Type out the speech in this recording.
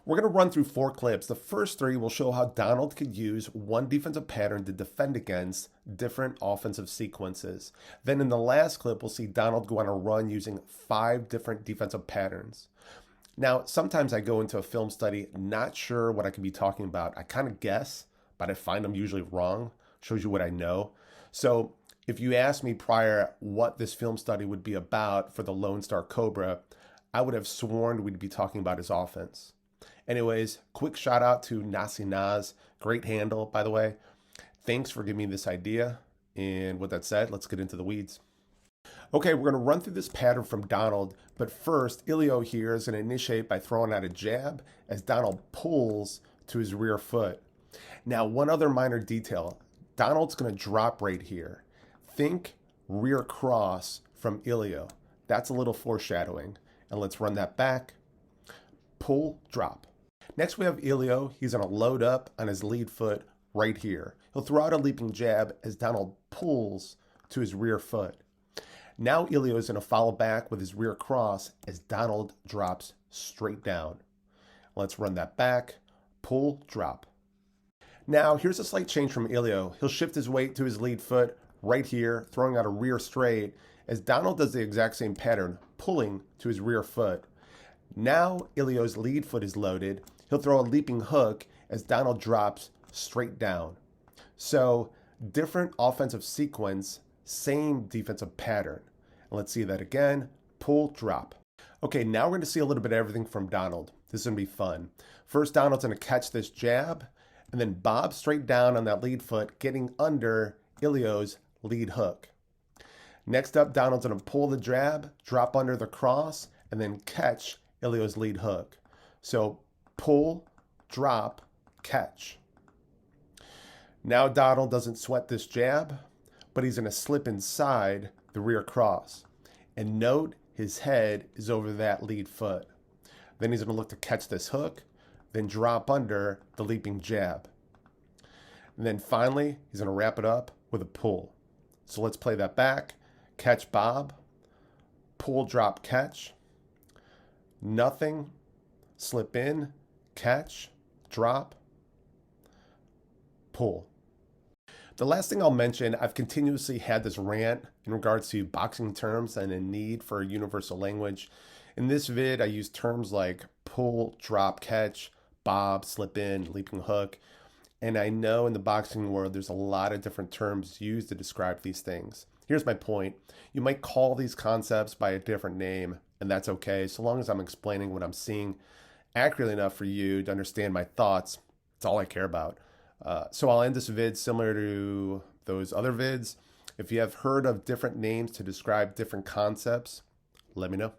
We're going to run through 4 clips. The first 3 will show how Donald could use one defensive pattern to defend against different offensive sequences. Then in the last clip, we'll see Donald go on a run using 5 different defensive patterns. Now, sometimes I go into a film study not sure what I could be talking about. I kind of guess, but I find I'm usually wrong. Shows you what I know. So if you asked me prior what this film study would be about for the Lone Star Cobra, I would have sworn we'd be talking about his offense. Anyways, quick shout out to Nasi Naz. Great handle, by the way. Thanks for giving me this idea. And with that said, let's get into the weeds. Okay, we're going to run through this pattern from Donald, but first, Ilio here is going to initiate by throwing out a jab as Donald pulls to his rear foot. Now, one other minor detail. Donald's going to drop right here. Think rear cross from Ilio. That's a little foreshadowing. And let's run that back. Pull, drop. Next we have Ilio. He's going to load up on his lead foot right here. He'll throw out a leaping jab as Donald pulls to his rear foot. Now Ilio is going to follow back with his rear cross as Donald drops straight down. Let's run that back. Pull, drop. Now here's a slight change from Ilio. He'll shift his weight to his lead foot right here, throwing out a rear straight as Donald does the exact same pattern, pulling to his rear foot. Now Ilio's lead foot is loaded. He'll throw a leaping hook as Donald drops straight down. So different offensive sequence, same defensive pattern. And let's see that again. Pull, drop. Okay, now we're going to see a little bit of everything from Donald. This is going to be fun. First, Donald's going to catch this jab and then bob straight down on that lead foot, getting under Ilio's lead hook. Next up, Donald's going to pull the jab, drop under the cross, and then catch Ilio's lead hook. So pull, drop, catch. Now Donald doesn't sweat this jab, but he's going to slip inside the rear cross. And note his head is over that lead foot. Then he's going to look to catch this hook, then drop under the leaping jab. And then finally, he's going to wrap it up with a pull. So let's play that back. Catch, bob, pull, drop, catch. Nothing, slip in, catch, drop, pull. The last thing I'll mention, I've continuously had this rant in regards to boxing terms and a need for a universal language. In this vid, I use terms like pull, drop, catch, bob, slip in, leaping hook. And I know in the boxing world, there's a lot of different terms used to describe these things. Here's my point. You might call these concepts by a different name, and that's okay, so long as I'm explaining what I'm seeing accurately enough for you to understand my thoughts. That's all I care about. So I'll end this vid similar to those other vids. If you have heard of different names to describe different concepts, let me know.